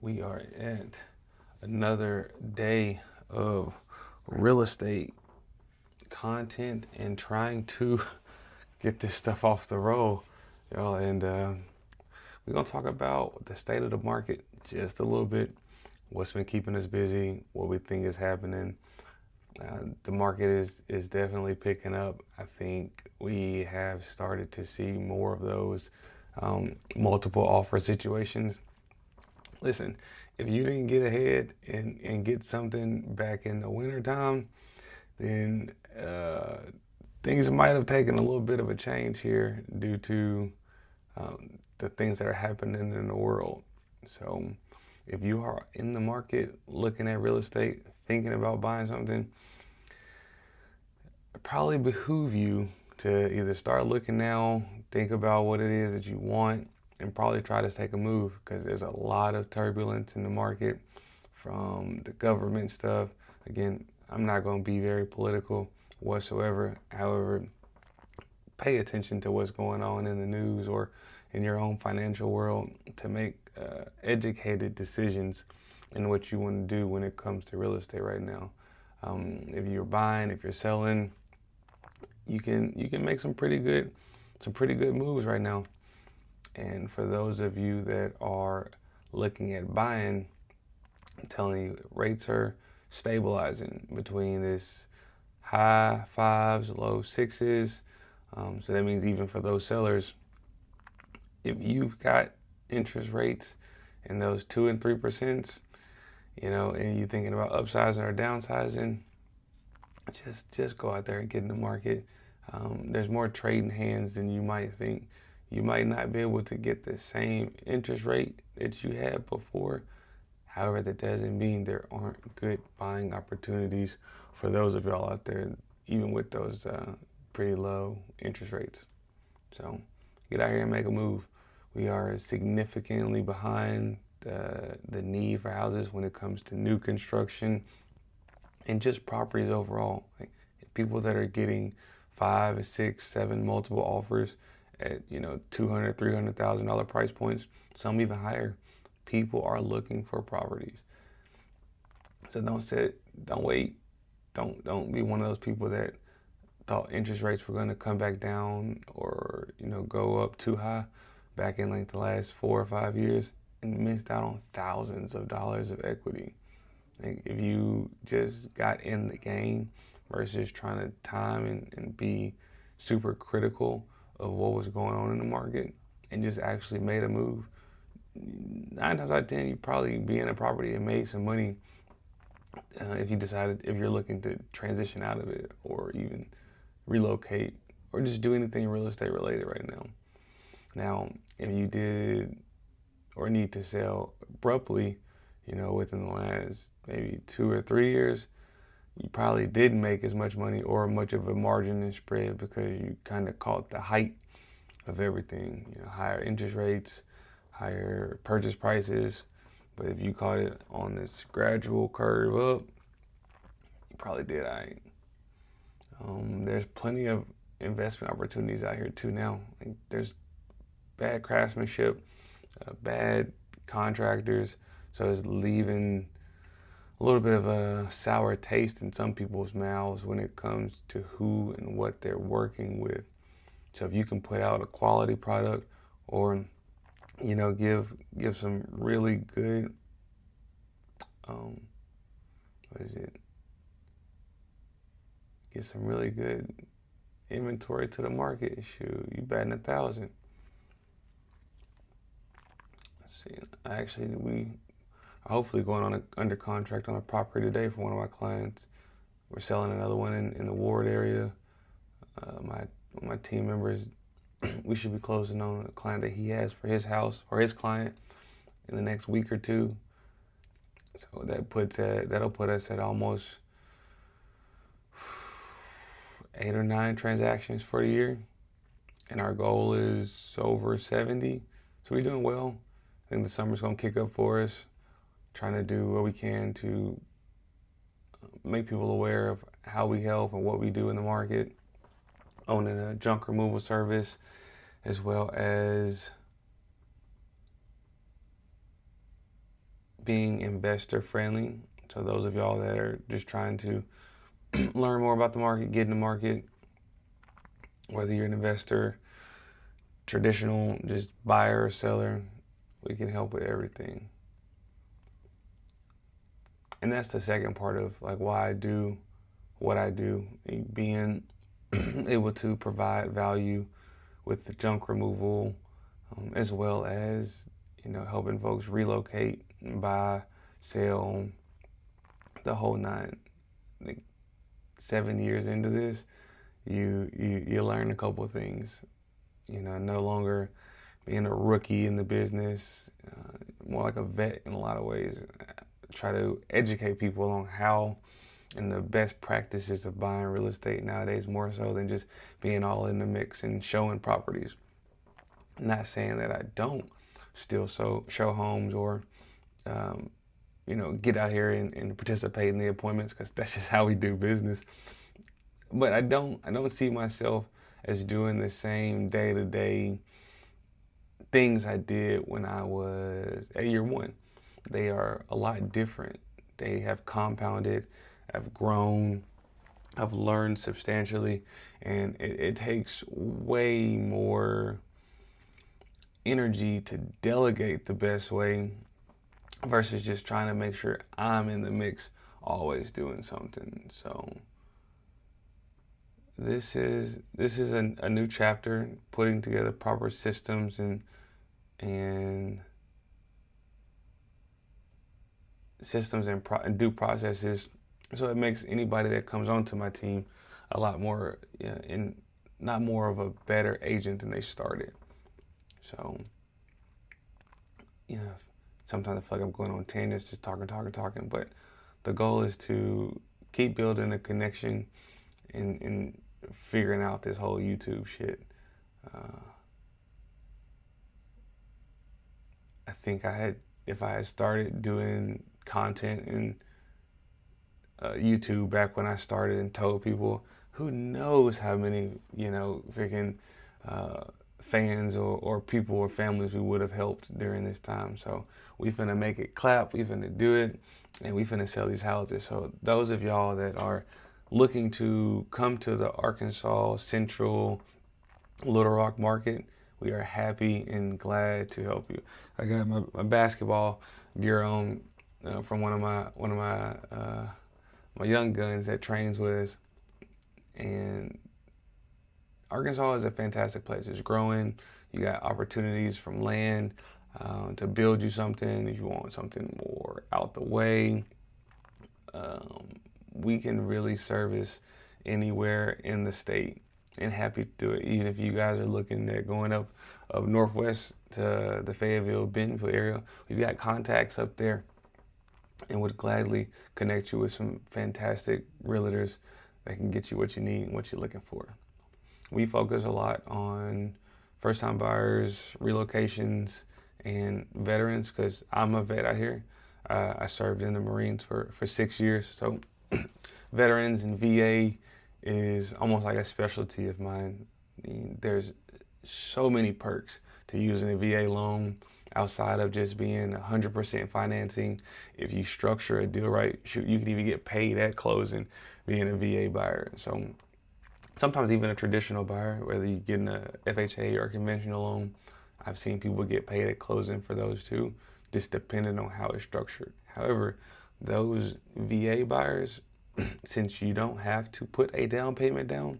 We are at another day of real estate content and trying to get this stuff off the roll, y'all. And we're gonna talk about the state of the market just a little bit, what's been keeping us busy, what we think is happening. The market is definitely picking up. I think we have started to see more of those multiple offer situations. Listen, if you didn't get ahead and get something back in the wintertime, then things might have taken a little bit of a change here due to the things that are happening in the world. So, if you are in the market looking at real estate, thinking about buying something, it probably behoove you to either start looking now, think about what it is that you want, and probably try to take a move because there's a lot of turbulence in the market from the government stuff. Again, I'm not going to be very political whatsoever. However, pay attention to what's going on in the news or in your own financial world to make educated decisions in what you want to do when it comes to real estate right now. If you're buying, if you're selling, you can make some pretty good moves right now. And for those of you that are looking at buying, I'm telling you, rates are stabilizing between this high fives, low sixes. So that means even for those sellers, if you've got interest rates in those 2 and 3%, and you're thinking about upsizing or downsizing, just go out there and get in the market. There's more trading hands than you might think. You might not be able to get the same interest rate that you had before. However, that doesn't mean there aren't good buying opportunities for those of y'all out there, even with those pretty low interest rates. So get out here and make a move. We are significantly behind the need for houses when it comes to new construction and just properties overall. Like people that are getting 5, 6, 7 multiple offers at $200,000, $300,000 price points, some even higher. People are looking for properties. So don't sit, don't wait, don't be one of those people that thought interest rates were going to come back down or go up too high back in like the last 4 or 5 years and missed out on thousands of dollars of equity. Like if you just got in the game versus trying to time and be super critical of what was going on in the market and just actually made a move, 9 times out of 10 you probably be in a property and made some money if you're looking to transition out of it or even relocate or just do anything real estate related right now. Now, if you did or need to sell abruptly, within the last maybe 2 or 3 years, you probably didn't make as much money or much of a margin and spread because you kind of caught the height of everything. Higher interest rates, higher purchase prices. But if you caught it on this gradual curve up, you probably did all right. There's plenty of investment opportunities out here too now. Like there's bad craftsmanship, bad contractors, so it's leaving a little bit of a sour taste in some people's mouths when it comes to who and what they're working with. So if you can put out a quality product or give some really good what is it? Get some really good inventory to the market. Shoot, you batting 1,000. Let's see. We are hopefully going on under contract on a property today for one of my clients. We're selling another one in the Ward area. My team members, we should be closing on a client that he has for his house or his client in the next week or two. So that'll put us at almost 8 or 9 transactions for the year, and our goal is over 70. So we're doing well. I think the summer's gonna kick up for us. Trying to do what we can to make people aware of how we help and what we do in the market. Owning a junk removal service, as well as being investor friendly. So those of y'all that are just trying to learn more about the market, get in the market, whether you're an investor, traditional, just buyer or seller, we can help with everything. And that's the second part of like why I do what I do, being able to provide value with the junk removal, as well as helping folks relocate, buy, sell, the whole nine. Like 7 years into this, you learn a couple of things. No longer being a rookie in the business, more like a vet in a lot of ways. Try to educate people on how and the best practices of buying real estate nowadays, more so than just being all in the mix and showing properties. Not saying that I don't still show homes or get out here and participate in the appointments, because that's just how we do business. But I don't see myself as doing the same day-to-day things I did when I was at year one. They are a lot different. They have compounded, have grown, I've learned substantially, and it takes way more energy to delegate the best way versus just trying to make sure I'm in the mix, always doing something. So this is a new chapter, putting together proper systems and due processes, so it makes anybody that comes onto my team a lot more not more of a better agent than they started. So sometimes I feel like I'm going on tangents, just talking, but the goal is to keep building a connection and figuring out this whole YouTube shit. I think if I had started doing content in YouTube back when I started and told people, who knows how many, freaking fans or people or families we would have helped during this time. So we finna make it clap, we finna do it, and we finna sell these houses. So those of y'all that are looking to come to the Arkansas Central Little Rock market, we are happy and glad to help you. I got my basketball gear on from one of my young guns that trains with us, and Arkansas is a fantastic place. It's growing. You got opportunities from land to build you something. If you want something more out the way, we can really service anywhere in the state, and happy to do it. Even if you guys are looking at going up northwest to the Fayetteville, Bentonville area, we've got contacts up there and would gladly connect you with some fantastic realtors that can get you what you need and what you're looking for. We focus a lot on first-time buyers, relocations, and veterans, because I'm a vet out here. I served in the Marines for 6 years, so veterans and VA is almost like a specialty of mine. There's so many perks to using a VA loan outside of just being 100% financing. If you structure a deal right, shoot, you can even get paid at closing being a VA buyer. So sometimes even a traditional buyer, whether you're getting a FHA or a conventional loan, I've seen people get paid at closing for those too, just depending on how it's structured. However, those VA buyers, since you don't have to put a down payment down,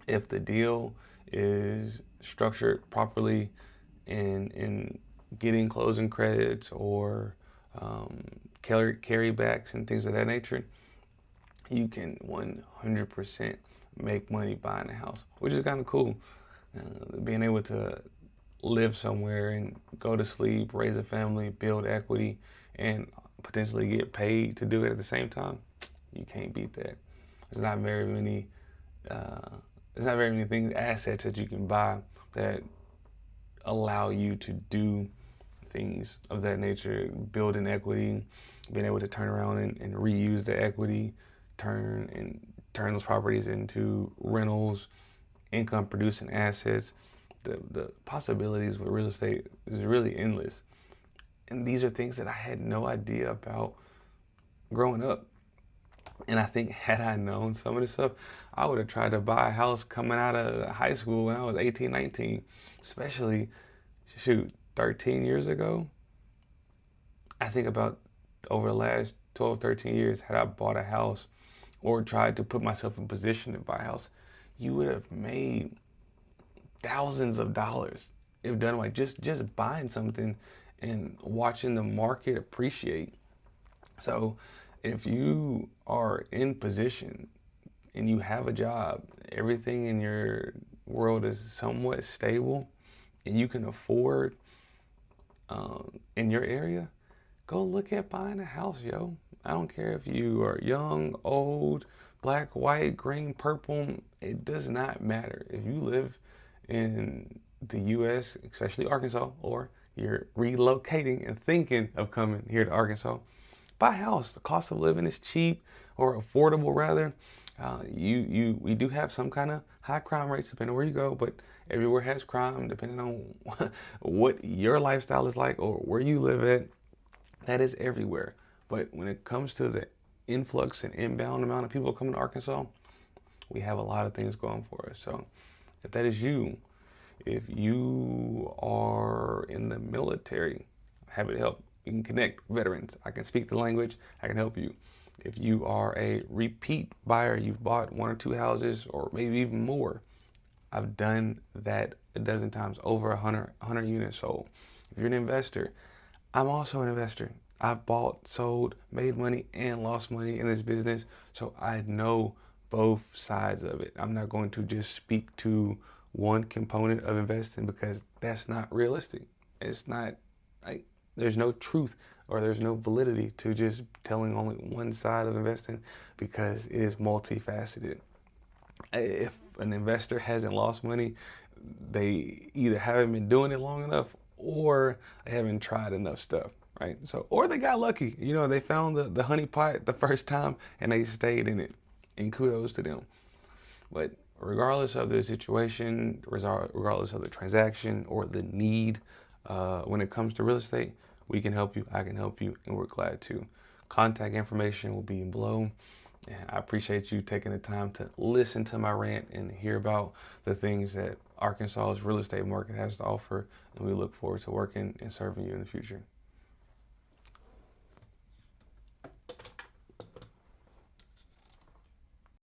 if the deal is structured properly in getting closing credits or carrybacks and things of that nature, you can 100% make money buying a house, which is kind of cool. Being able to live somewhere and go to sleep, raise a family, build equity, and potentially get paid to do it at the same time, you can't beat that. There's not very many things, assets that you can buy that allow you to do things of that nature, building equity, being able to turn around and reuse the equity, turn those properties into rentals, income producing assets. The possibilities with real estate is really endless. And these are things that I had no idea about growing up. And I think had I known some of this stuff, I would have tried to buy a house coming out of high school when I was 18, 19, especially, shoot, 13 years ago. I think about over the last 12, 13 years, had I bought a house or tried to put myself in position to buy a house, you would have made thousands of dollars if done right. Just buying something and watching the market appreciate. So if you are in position and you have a job, everything in your world is somewhat stable, and you can afford in your area, go look at buying a house, yo. I don't care if you are young, old, black, white, green, purple. It does not matter. If you live in the U.S., especially Arkansas, or you're relocating and thinking of coming here to Arkansas, buy a house. The cost of living is cheap or affordable, rather. We do have some kind of high crime rates depending on where you go, but everywhere has crime depending on what your lifestyle is like or where you live at. That is everywhere. But when it comes to the influx and inbound amount of people coming to Arkansas, we have a lot of things going for us. So if that is you, if you are in the military, happy to help. You can connect veterans. I can speak the language. I can help you. If you are a repeat buyer, you've bought 1 or 2 houses or maybe even more. I've done that a dozen times, over 100 units sold. If you're an investor, I'm also an investor. I've bought, sold, made money, and lost money in this business. So I know both sides of it. I'm not going to just speak to one component of investing because that's not realistic. It's not, like, there's no truth or there's no validity to just telling only one side of investing because it is multifaceted. If an investor hasn't lost money, they either haven't been doing it long enough or they haven't tried enough stuff, right? So, or they got lucky. They found the honey pot the first time and they stayed in it. And kudos to them. But regardless of the situation, regardless of the transaction or the need, when it comes to real estate, we can help you. I can help you, and we're glad to. Contact information will be in below. And I appreciate you taking the time to listen to my rant and hear about the things that Arkansas's real estate market has to offer. And we look forward to working and serving you in the future.